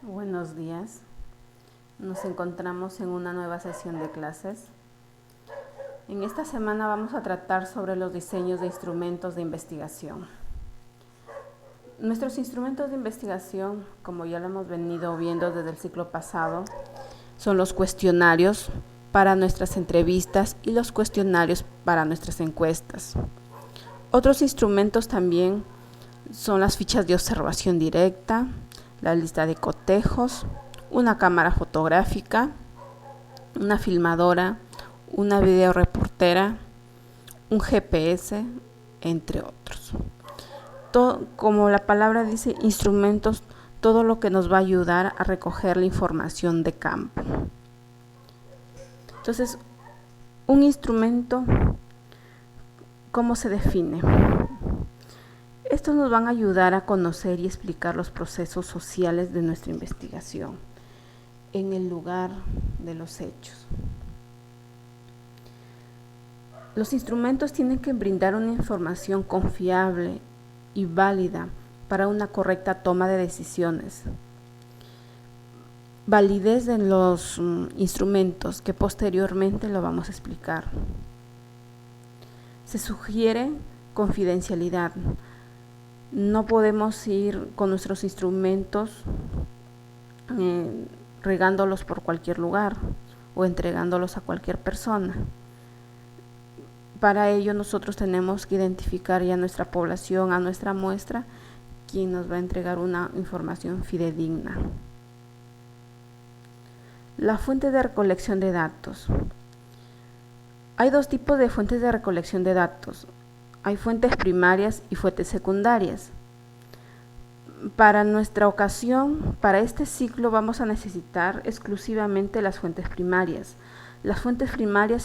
Buenos días. Nos encontramos en una nueva sesión de clases. En esta semana vamos a tratar sobre los diseños de instrumentos de investigación. Nuestros instrumentos de investigación, como ya lo hemos venido viendo desde el ciclo pasado, son los cuestionarios para nuestras entrevistas y los cuestionarios para nuestras encuestas. Otros instrumentos también son las fichas de observación directa, la lista de cotejos, una cámara fotográfica, una filmadora, una videoreportera, un GPS, entre otros. Todo, como la palabra dice, instrumentos, todo lo que nos va a ayudar a recoger la información de campo. Entonces, un instrumento, ¿cómo se define? Estos nos van a ayudar a conocer y explicar los procesos sociales de nuestra investigación en el lugar de los hechos. Los instrumentos tienen que brindar una información confiable y válida para una correcta toma de decisiones. Validez de los instrumentos, que posteriormente lo vamos a explicar. Se sugiere confidencialidad. No podemos ir con nuestros instrumentos regándolos por cualquier lugar o entregándolos a cualquier persona. Para ello nosotros tenemos que identificar ya a nuestra población, a nuestra muestra, quien nos va a entregar una información fidedigna. La fuente de recolección de datos. Hay dos tipos de fuentes de recolección de datos. Hay fuentes primarias y fuentes secundarias. Para nuestra ocasión, para este ciclo, vamos a necesitar exclusivamente las fuentes primarias. Las fuentes primarias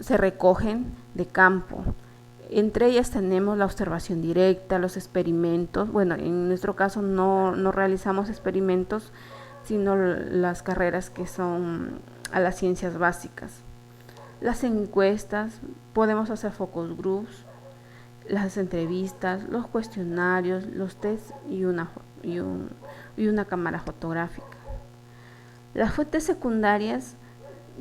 se recogen de campo. Entre ellas tenemos la observación directa, los experimentos. Bueno, en nuestro caso no realizamos experimentos, sino las carreras que son a las ciencias básicas. Las encuestas, podemos hacer focus groups, las entrevistas, los cuestionarios, los tests y una cámara fotográfica. Las fuentes secundarias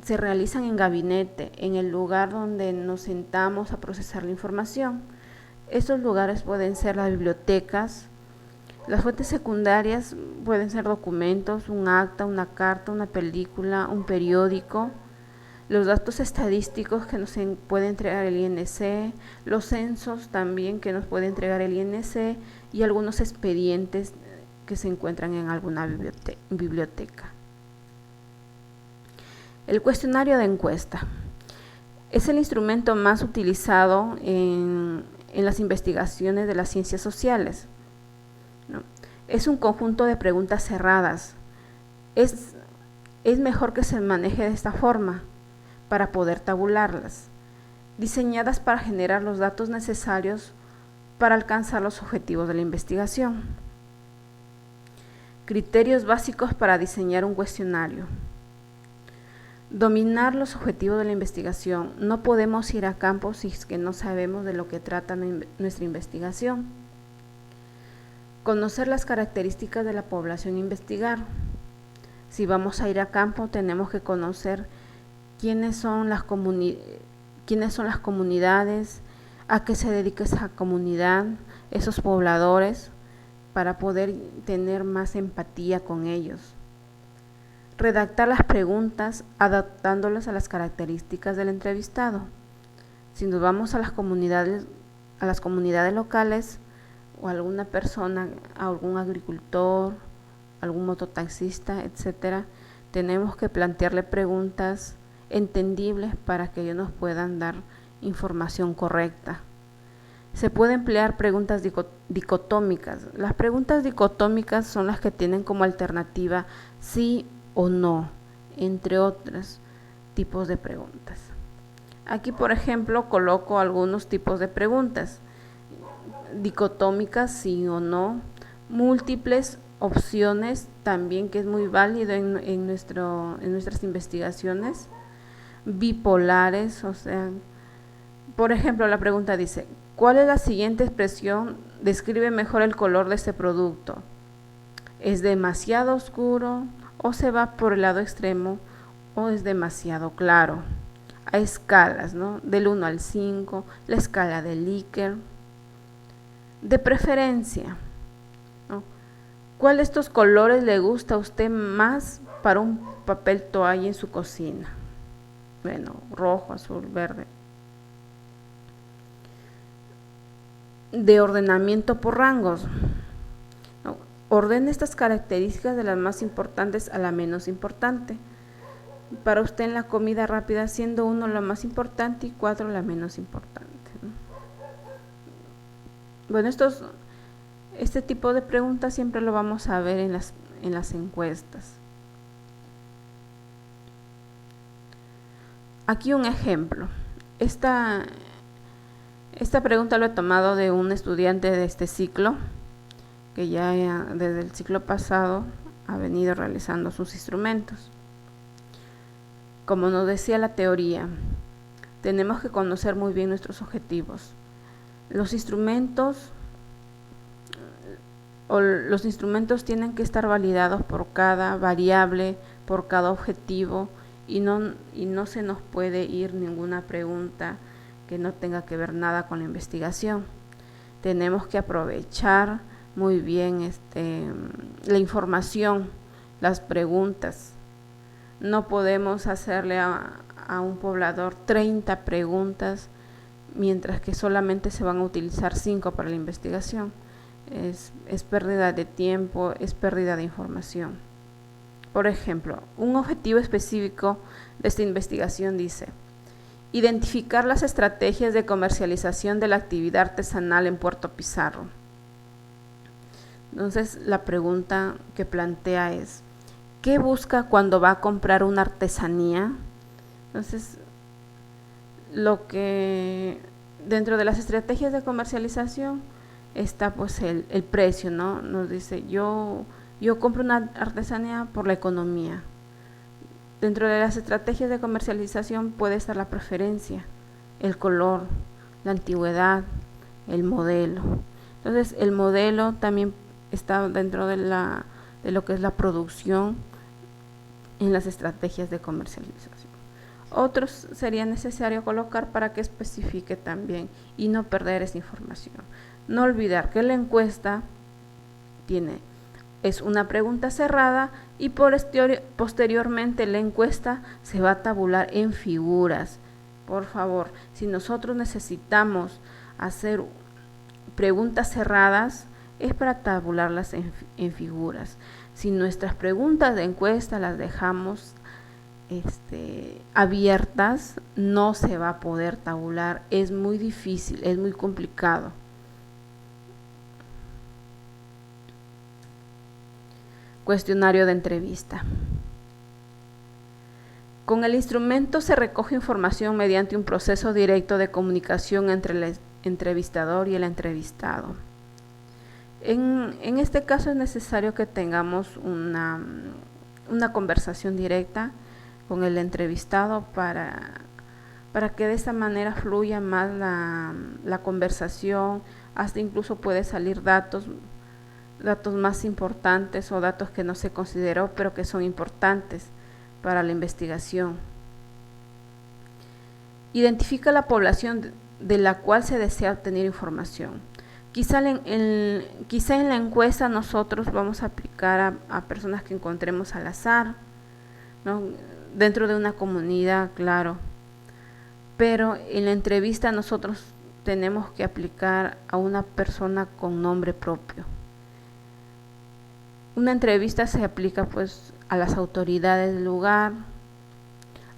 se realizan en gabinete, en el lugar donde nos sentamos a procesar la información. Estos lugares pueden ser las bibliotecas. Las fuentes secundarias pueden ser documentos, un acta, una carta, una película, un periódico, los datos estadísticos que nos puede entregar el INC, los censos también que nos puede entregar el INC y algunos expedientes que se encuentran en alguna biblioteca. El cuestionario de encuesta es el instrumento más utilizado en las investigaciones de las ciencias sociales, ¿no? Es un conjunto de preguntas cerradas. Es mejor que se maneje de esta forma para poder tabularlas, diseñadas para generar los datos necesarios para alcanzar los objetivos de la investigación. Criterios básicos para diseñar un cuestionario. Dominar los objetivos de la investigación. No podemos ir a campo si es que no sabemos de lo que trata nuestra investigación. Conocer las características de la población a investigar. Si vamos a ir a campo, tenemos que conocer quiénes son las comunidades, a qué se dedica esa comunidad, esos pobladores, para poder tener más empatía con ellos. Redactar las preguntas adaptándolas a las características del entrevistado. Si nos vamos a las comunidades locales o a alguna persona, a algún agricultor, algún mototaxista, etcétera, tenemos que plantearle preguntas entendibles para que ellos nos puedan dar información correcta. Se puede emplear preguntas dicotómicas. Las preguntas dicotómicas son las que tienen como alternativa sí o no, entre otros tipos de preguntas. Aquí, por ejemplo, coloco algunos tipos de preguntas. Dicotómicas, sí o no. Múltiples opciones, también, que es muy válido en nuestras investigaciones. Bipolares, o sea, por ejemplo, la pregunta dice, ¿cuál es la siguiente expresión? Describe mejor el color de este producto. ¿Es demasiado oscuro o se va por el lado extremo o es demasiado claro? Hay escalas, ¿no? Del 1 al 5, la escala de Likert. De preferencia, ¿no? ¿Cuál de estos colores le gusta a usted más para un papel toalla en su cocina? Bueno, rojo, azul, verde. De ordenamiento por rangos. ¿No? Ordene estas características de las más importantes a la menos importante. Para usted en la comida rápida, siendo 1 la más importante y 4 la menos importante, ¿no? Bueno, este tipo de preguntas siempre lo vamos a ver en las encuestas. Aquí un ejemplo. Esta pregunta lo he tomado de un estudiante de este ciclo, que ya desde el ciclo pasado ha venido realizando sus instrumentos. Como nos decía la teoría, tenemos que conocer muy bien nuestros objetivos. Los instrumentos tienen que estar validados por cada variable, por cada objetivo, y no se nos puede ir ninguna pregunta que no tenga que ver nada con la investigación. Tenemos que aprovechar muy bien la información, las preguntas. No podemos hacerle a un poblador 30 preguntas, mientras que solamente se van a utilizar 5 para la investigación. Es pérdida de tiempo, es pérdida de información. Por ejemplo, un objetivo específico de esta investigación dice: identificar las estrategias de comercialización de la actividad artesanal en Puerto Pizarro. Entonces, la pregunta que plantea es: ¿qué busca cuando va a comprar una artesanía? Entonces, lo que dentro de las estrategias de comercialización está pues el precio, ¿no? Nos dice, yo compro una artesanía por la economía. Dentro de las estrategias de comercialización puede estar la preferencia, el color, la antigüedad, el modelo. Entonces, el modelo también está dentro de lo que es la producción en las estrategias de comercialización. Otros sería necesario colocar para que especifique también y no perder esa información. No olvidar que la encuesta es una pregunta cerrada y posteriormente la encuesta se va a tabular en figuras. Por favor, si nosotros necesitamos hacer preguntas cerradas, es para tabularlas en figuras. Si nuestras preguntas de encuesta las dejamos abiertas, no se va a poder tabular, es muy difícil, es muy complicado. Cuestionario de entrevista. Con el instrumento se recoge información mediante un proceso directo de comunicación entre el entrevistador y el entrevistado. En este caso es necesario que tengamos una conversación directa con el entrevistado para que de esta manera fluya más la conversación, hasta incluso puede salir datos más importantes o datos que no se consideró pero que son importantes para la investigación. Identifica la población de la cual se desea obtener información. Quizá en la encuesta nosotros vamos a aplicar a personas que encontremos al azar, ¿no? Dentro de una comunidad, claro, pero en la entrevista nosotros tenemos que aplicar a una persona con nombre propio. Una entrevista se aplica pues a las autoridades del lugar,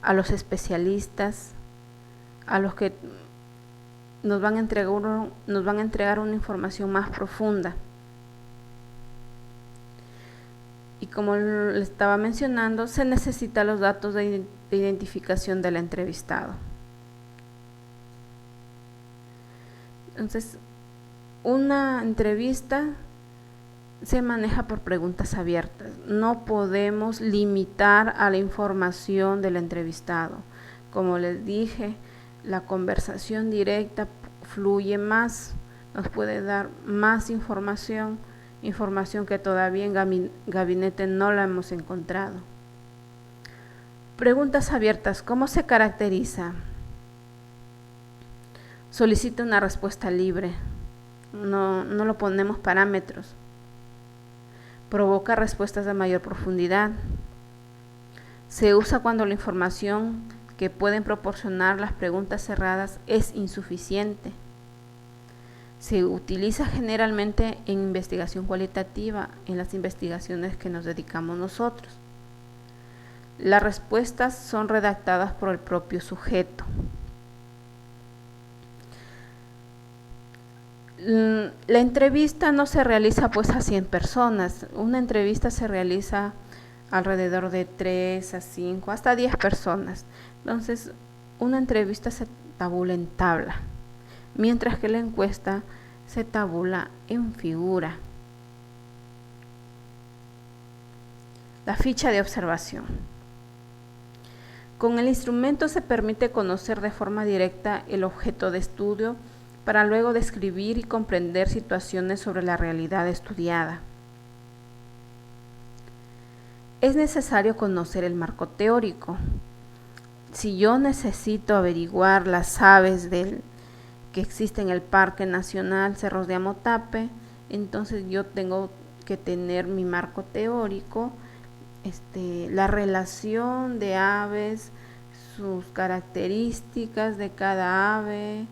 a los especialistas, a los que nos van a entregar una información más profunda. Y como le estaba mencionando, se necesitan los datos de identificación del entrevistado. Entonces, una entrevista se maneja por preguntas abiertas. No podemos limitar a la información del entrevistado. Como les dije, la conversación directa fluye más, nos puede dar más información información que todavía en gabinete no la hemos encontrado. Preguntas abiertas. ¿Cómo se caracteriza? Solicita una respuesta libre. No lo ponemos parámetros. Provoca respuestas de mayor profundidad. Se usa cuando la información que pueden proporcionar las preguntas cerradas es insuficiente. Se utiliza generalmente en investigación cualitativa, en las investigaciones que nos dedicamos nosotros. Las respuestas son redactadas por el propio sujeto. La entrevista no se realiza pues a 100 personas. Una entrevista se realiza alrededor de 3 a 5, hasta 10 personas. Entonces, una entrevista se tabula en tabla, mientras que la encuesta se tabula en figura. La ficha de observación. Con el instrumento se permite conocer de forma directa el objeto de estudio para luego describir y comprender situaciones sobre la realidad estudiada. Es necesario conocer el marco teórico. Si yo necesito averiguar las aves que existen en el Parque Nacional Cerros de Amotape, entonces yo tengo que tener mi marco teórico, la relación de aves, sus características de cada ave,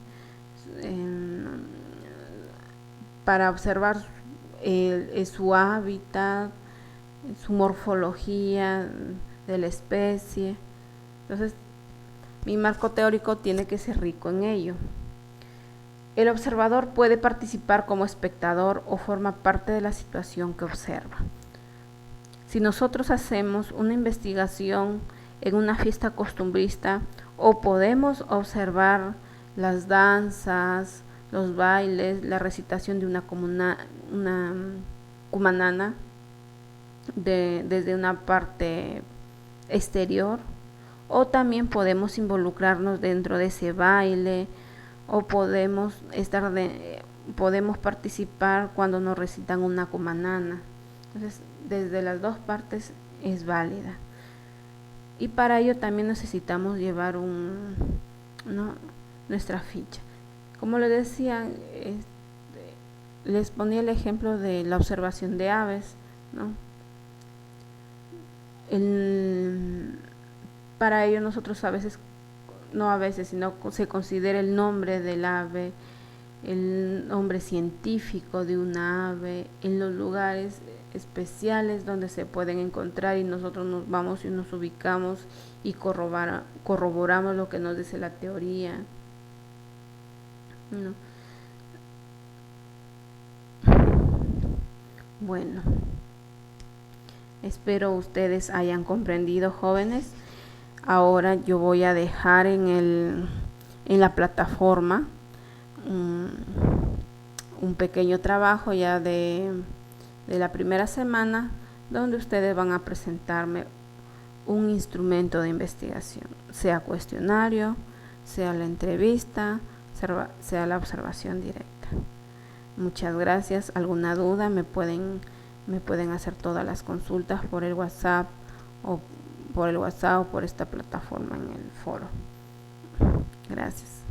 para observar su hábitat, su morfología de la especie. Entonces, mi marco teórico tiene que ser rico en ello. El observador puede participar como espectador o forma parte de la situación que observa. Si nosotros hacemos una investigación en una fiesta costumbrista, o podemos observar las danzas, los bailes, la recitación de una cumanana desde una parte exterior, o también podemos involucrarnos dentro de ese baile, o podemos participar cuando nos recitan una cumanana. Entonces, desde las dos partes es válida. Y para ello también necesitamos llevar nuestra ficha. Como les decía, les ponía el ejemplo de la observación de aves, ¿no? Para ello nosotros sino se considera el nombre del ave, el nombre científico de una ave, en los lugares especiales donde se pueden encontrar, y nosotros nos vamos y nos ubicamos y corroboramos lo que nos dice la teoría, ¿no? Bueno, espero ustedes hayan comprendido, jóvenes. Ahora yo voy a dejar en la plataforma un pequeño trabajo ya de la primera semana, donde ustedes van a presentarme un instrumento de investigación, sea cuestionario, sea la entrevista, sea la observación directa. Muchas gracias. ¿Alguna duda? Me pueden hacer todas las consultas por el WhatsApp o por esta plataforma en el foro. Gracias.